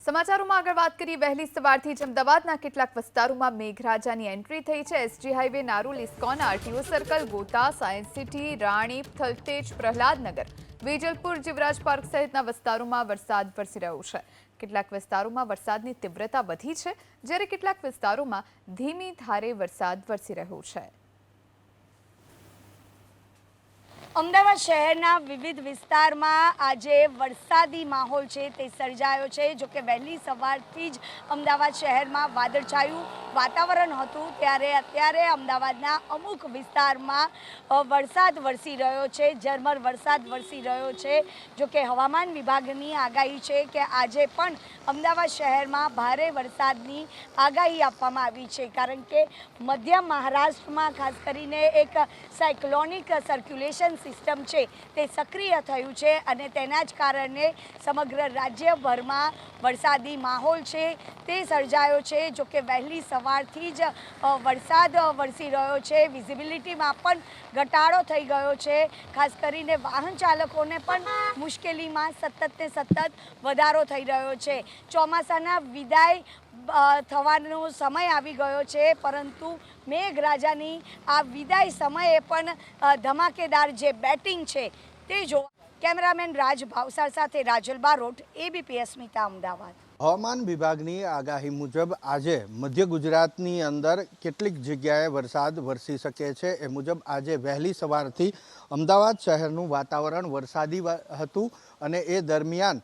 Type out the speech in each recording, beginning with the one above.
સમાચારોમાં આગળ વાત કરીએ વહેલી સવારથી જ અમદાવાદના કેટલાક વિસ્તારોમાં મેઘરાજાની એન્ટ્રી થઈ છે। SG Highway, Narol, ISKCON, RTO Circle, Gota, Science City, Ranip, Thaltej, Prahladnagar, Vejalpur, Jivraj Park સહિતના વિસ્તારોમાં વરસાદ વરસી રહ્યો છે। કેટલાક વિસ્તારોમાં વરસાદની તીવ્રતા વધી છે, જ્યારે કેટલાક વિસ્તારોમાં ધીમી ધારે વરસાદ વરસી રહ્યો છે। અમદાવાદ શહેરના વિવિધ વિસ્તારમાં આજે વરસાદી માહોલ છે તે સર્જાયો છે। જો કે વહેલી સવારથી જ અમદાવાદ શહેરમાં વાદળછાયું વાતાવરણ હતું, ત્યારે અત્યારે અમદાવાદના અમુક વિસ્તારમાં વરસાદ વરસી રહ્યો છે, ઝરમર વરસાદ વરસી રહ્યો છે। જો કે હવામાન વિભાગની આગાહી છે કે આજે પણ અમદાવાદ શહેરમાં ભારે વરસાદની આગાહી આપવામાં આવી છે, કારણ કે મધ્ય મહારાષ્ટ્રમાં ખાસ કરીને એક સાયક્લોનિક સર્ક્યુલેશન સિસ્ટમ છે તે સક્રિય થયું છે અને તેના જ કારણે સમગ્ર રાજ્યભરમાં વરસાદી માહોલ છે તે સર્જાયો છે। જો કે વહેલી સવારથી જ વરસાદ વરસી રહ્યો છે, વિઝિબિલિટીમાં પણ ઘટાડો થઈ ગયો છે। ખાસ કરીને વાહન ચાલકોને પણ મુશ્કેલીમાં સતત વધારો થઈ રહ્યો છે। ચોમાસાના વિદાય થવાનો સમય આવી ગયો છે, પરંતુ મેઘરાજાની આ વિદાય સમયે પણ ધમાકેદાર જે બેટિંગ છે તે જોવા। કેમેરામેન રાજ ભાવસાર સાથે રાજલ બારોટ, એબીપી અસ્મિતા, અમદાવાદ। હવામાન વિભાગની આગાહી મુજબ આજે મધ્ય ગુજરાતની અંદર કેટલીક જગ્યાએ વરસાદ વરસી શકે છે। એ મુજબ આજે વહેલી સવારથી અમદાવાદ શહેરનું વાતાવરણ વરસાદી હતું અને એ દરમિયાન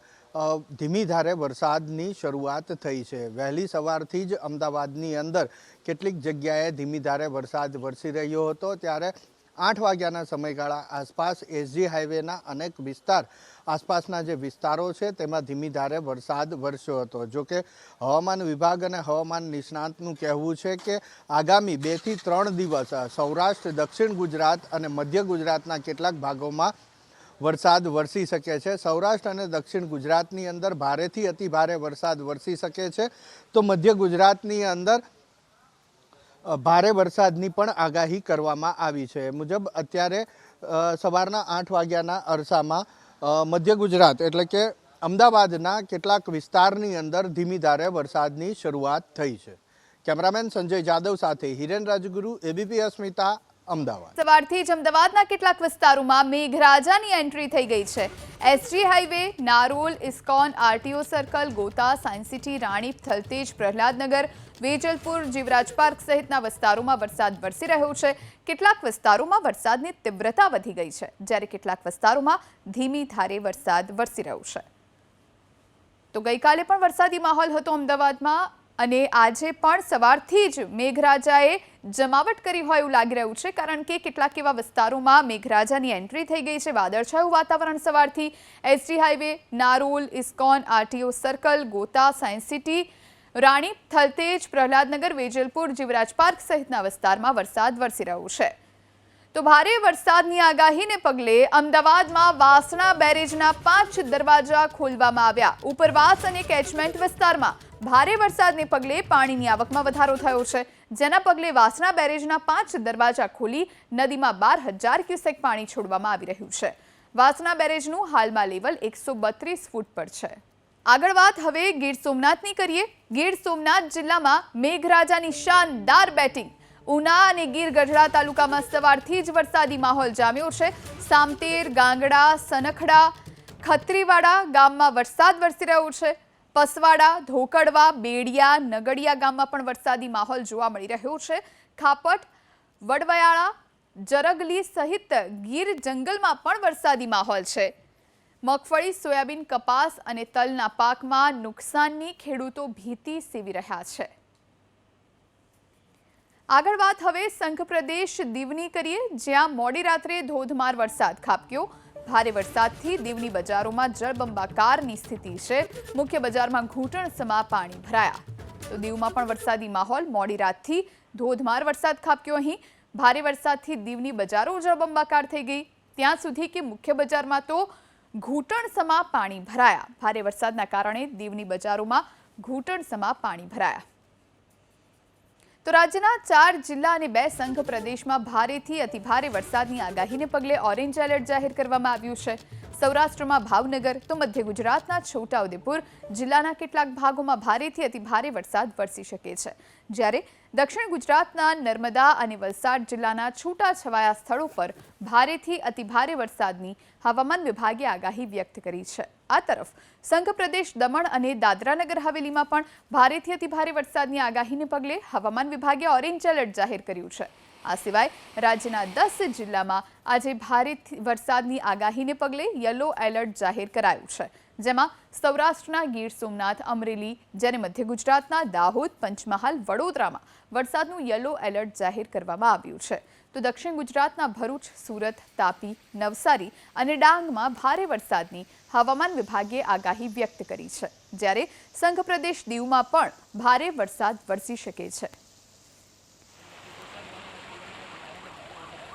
ધીમી ધારે વરસાદની શરૂઆત થઈ છે। વહેલી સવારથી જ અમદાવાદની અંદર કેટલીક જગ્યાએ ધીમી ધારે વરસાદ વરસી રહ્યો હતો, ત્યારે 8 વાગ્યાના સમયગાળા આસપાસ એસજી હાઈવેના અનેક આસપાસના જે વિસ્તારો છે તેમાં ધીમી ધારે વરસાદ વરસ્યો હતો। જો કે હવામાન વિભાગ અને હવામાન નિષ્ણાતનું કહેવું છે કે આગામી 2 થી 3 દિવસ સૌરાષ્ટ્ર, દક્ષિણ ગુજરાત અને મધ્ય ગુજરાતના કેટલાક ભાગોમાં વરસાદ વરસી શકે છે। સૌરાષ્ટ્ર અને દક્ષિણ ગુજરાતની અંદર ભારેથી અતિ ભારે વરસાદ વરસી શકે છે, તો મધ્ય ગુજરાતની અંદર ભારે વરસાદની પણ આગાહી કરવામાં આવી છે। મુજબ અત્યારે સવારના 8 વાગ્યાના અરસામાં મધ્ય ગુજરાત એટલે કે અમદાવાદના કેટલાક વિસ્તારની અંદર ધીમી ધારે વરસાદની શરૂઆત થઈ છે। કેમેરામેન સંજય જાદવ સાથે હિરેન રાજગુરુ, એબીપી અસ્મિતા, અમદાવાદ। સવારથી જ અમદાવાદના કેટલાક વિસ્તારોમાં મેઘરાજાની એન્ટ્રી થઈ ગઈ છે। SG Highway, Narol, ISKCON, RTO Circle, Gota, Science City, Ranip, Thaltej, Prahladnagar, Vejalpur, Jivraj Park સહિતના વિસ્તારોમાં વરસાદ વરસી રહ્યો છે। કેટલાક વિસ્તારોમાં વરસાદની તીવ્રતા વધી ગઈ છે, જ્યારે કેટલાક વિસ્તારોમાં ધીમી ધારે વરસાદ વરસી રહ્યો છે। તો ગઈકાલે પણ વરસાદી માહોલ હતો અમદાવાદમાં, અને આજે પણ સવારથી જ મેઘરાજાએ જમાવટ કરી હોય એવું લાગી રહ્યું છે, કારણ કે કેટલાક એવા વિસ્તારોમાં મેઘરાજાની એન્ટ્રી થઈ ગઈ છે। વાદળછાયું વાતાવરણ સવારથી SG Highway, Narol, ISKCON, RTO Circle, Gota, Science City, Ranip, Thaltej, Prahladnagar, Vejalpur, Jivraj Park સહિતના વિસ્તારમાં વરસાદ વરસી રહ્યો છે। તો ભારે વરસાદની આગાહીને પગલે અમદાવાદમાં વાસણા બેરેજના 5 દરવાજા ખોલવામાં આવ્યા। ઉપરવાસ અને કેચમેન્ટ વિસ્તારમાં ભારે વરસાદને પગલે પાણીની આવકમાં વધારો થયો છે, જેના પગલે વાસણા બેરેજના 5 દરવાજા ખોલી નદીમાં 12,000 ક્યુસેક પાણી છોડવામાં આવી રહ્યું છે। વાસણા બેરેજનું હાલમાં લેવલ 132 ફૂટ પર છે। આગળ વાત હવે ગીર સોમનાથની કરીએ। ગીર સોમનાથ જિલ્લામાં મેઘરાજાની શાનદાર બેટિંગ। ઉના અને ગીર ગઢડા તાલુકામાં સવારથી જ વરસાદી માહોલ જામ્યો છે। સામતેર, ગાંગડા, સનખડા, ખત્રીવાડા ગામમાં વરસાદ વરસી રહ્યો છે। પસવાડા, ધોકડવા, બેડિયા, નગડિયા ગામમાં પણ વરસાદી માહોલ જોવા મળી રહ્યો છે। ખાપટ, વડવયાળા, જરગલી સહિત ગીર જંગલમાં પણ વરસાદી માહોલ છે। મગફળી, સોયાબીન, કપાસ અને તલના પાકમાં નુકસાનની ખેડૂતો ભીતિ સેવી રહ્યા છે। આગળ વાત હવે સંઘપ્રદેશ દીવની કરીએ, જ્યાં મોડી રાત્રે ધોધમાર વરસાદ ખાબક્યો। ભારે વરસાદથી દીવની બજારોમાં જળબંબાકારની સ્થિતિ છે। મુખ્ય બજારમાં ઘૂંટણસમા પાણી ભરાયા। તો દીવમાં પણ વરસાદી માહોલ। મોડી રાતથી ધોધમાર વરસાદ ખાબક્યો। અહીં ભારે વરસાદથી દીવની બજારો જળબંબાકાર થઈ ગઈ, ત્યાં સુધી કે મુખ્ય બજારમાં તો ઘૂંટણસમા પાણી ભરાયા। ભારે વરસાદના કારણે દીવની બજારોમાં ઘૂંટણસમા પાણી ભરાયા। તો રાજ્યના 4 જિલ્લા અને 2 સંઘ પ્રદેશમાં ભારેથી અતિભારે વરસાદની આગાહીને પગલે ઓરેન્જ એલર્ટ જાહેર કરવામાં આવ્યું છે। સૌરાષ્ટ્રમાં ભાવનગર તો મધ્ય ગુજરાતના છોટાઉદેપુર જિલ્લાના કેટલાક ભાગોમાં ભારેથી અતિભારે વરસાદ વરસી શકે છે, જ્યારે દક્ષિણ ગુજરાતના નર્મદા અને વલસાડ જિલ્લાના છૂટાછવાયા સ્થળો પર ભારેથી અતિભારે વરસાદની હવામાન વિભાગે આગાહી વ્યક્ત કરી છે. આ તરફ સંઘ પ્રદેશ દમણ અને દાદરાનગર હવેલીમાં પણ ભારેથી અતિભારે વરસાદની આગાહીને પગલે હવામાન વિભાગે ઓરેન્જ એલર્ટ જાહેર કર્યું છે. આ સિવાય રાજ્યના 10 જિલ્લામાં આજે ભારે વરસાદની આગાહીને પગલે યલો એલર્ટ જાહેર કરાયું છે, જેમાં સૌરાષ્ટ્રના ગીર સોમનાથ, અમરેલી, જ્યારે મધ્ય ગુજરાતના દાહોદ, પંચમહાલ, વડોદરામાં વરસાદનું યલો એલર્ટ જાહેર કરવામાં આવ્યું છે. તો દક્ષિણ ગુજરાતના ભરૂચ, સુરત, તાપી, નવસારી અને ડાંગમાં ભારે વરસાદની હવામાન વિભાગે આગાહી વ્યક્ત કરી છે, જ્યારે સંઘ પ્રદેશ દીવમાં પણ ભારે વરસાદ વરસી શકે છે.